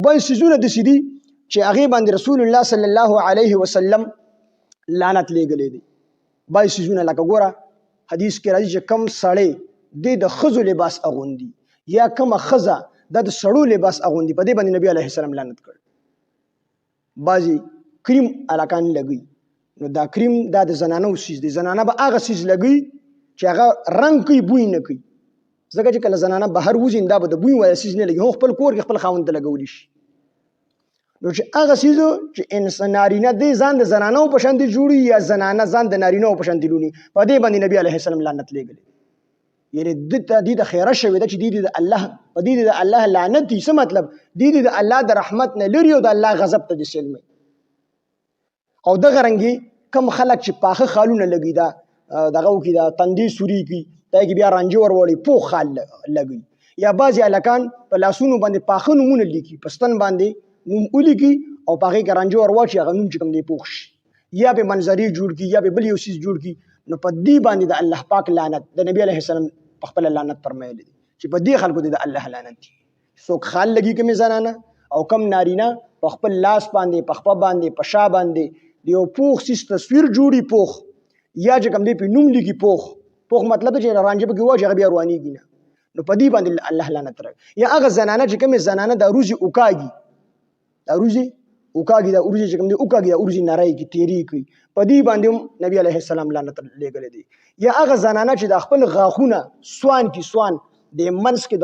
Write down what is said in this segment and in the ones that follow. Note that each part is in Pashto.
بل سيزونه داسې دي چې هغې باندې رسول الله صلی الله علیه وسلم لعنت لیږلی دی. بل سيزونه لکه ګوره حدیث کې راځي چې کم سړی د ښځو لباس اغوندي یا کومه ښځه د سړو لباس اغوندي، په دې باندې نبی علیه السلام لعنت کړ. بعضې کریم هلکان لګوي، نو دا کریم دا د زنانو څیز دی. زنانه به هغه څیز لګوي چې هغه رنګ کوي، بوی نه کوي. ځکه چې کله زنانه بهر وځي دا به د بوی والا څیز نه لګي، هغه خپل کور کې خپل خاوند ته لګولی شي. نو چې هغه څیز چې انسان نارینه دی ځان د زنانو په شان جوړي یا زنانه ځان د نارینهو په شان لوني، په دې باندې نبی علیه السلام لعنت لیږلی. یعنې دې ته خیره شوې ده چې دې د الله په دې د الله لعنت دي. څه مطلب؟ دې د الله د رحمت نه لري او د الله غضب ته دې سلمي. او دغه رنګې کم خلک چې پاخه خالونه لګي، دا دغه وکړي، دا تندې سوري کړي، دا کې بیا رانجه ورولي، پوخ خال لګوي. یا بعضې هلکان په لاسونو باندې پاخه نومونه لیکي، په ستن باندې نوم ولیکي او په هغې کې رانجه ور واچي، هغه نوم چې کوم دی پوخ شي، یا به منظرې جوړ کړي یا به بل یو څیز جوړ کړي. نو په دې باندې د الله پاک لعنت د نبی علیه السلام په خپله لعنت فرمایلی دی چې په دې خلکو د الله لعنت دي. څوک خال لګي کومې زنانه او کم نارینه په خپل لاس باندې، په خپه باندې، په شا باندې د یو پوخ څیز تصویر جوړي، پوخ یا چې کوم دی پې نوم لیکي. پوخ مطلب دی چې رانجه پکې واچي، هغه بیا روانېږي نه. نو په دې باندې الله لعنت راغی. یا هغه زنانه چې کومې زنانه دا روزي وکاږي، دا روزي چې کوم دی وکاږي، دا روزي نری کړي، تیرې کړي، په دې باندې هم نبی علیه السلام لعنت لیږلی دی. یا هغه زنانه چې د خپل غاښونه سوان د منځ کې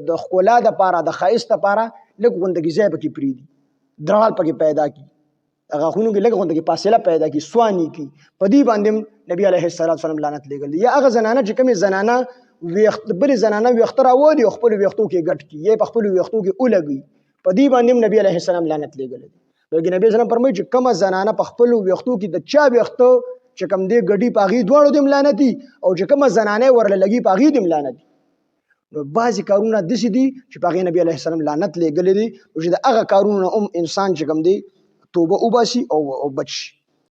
د ښکلا دپاره، د ښایست دپاره لږ غوندګي ځای پکې پرېږدي، درال پکې پیدا کړي، غاښونو کې لږ غوندګي فاصله پیدا کړي، سوان یې کړي، په دې باندې هم نبی علیه السلام لعنت لیږلی. یا هغه زنانه چې کومې زنانه بلې زنانه ویښته راوالي او خپلو ویښتو کې ګډ کړي یا په خپلو ویښتو کې ولګوي، په دې باندې هم نبی علیه السلام لعنت لیږلی دی. بلکې نبی اسلام فرمایي چې کومه زنانه په خپلو ویښتو کې د چا ویښته چې کوم دی ګډي، په هغې دواړو دې هم لعنت دي، او چې کومه زنانه یې ورله لګي په هغې دې هم لعنت دي. نو بعضې کارونه داسې دي چې په هغې نبي علیه السلام لعنت لیږلی دی، چې د هغه کارونو نه هم انسان چې کوم دی توبه وباسي او بچ شي.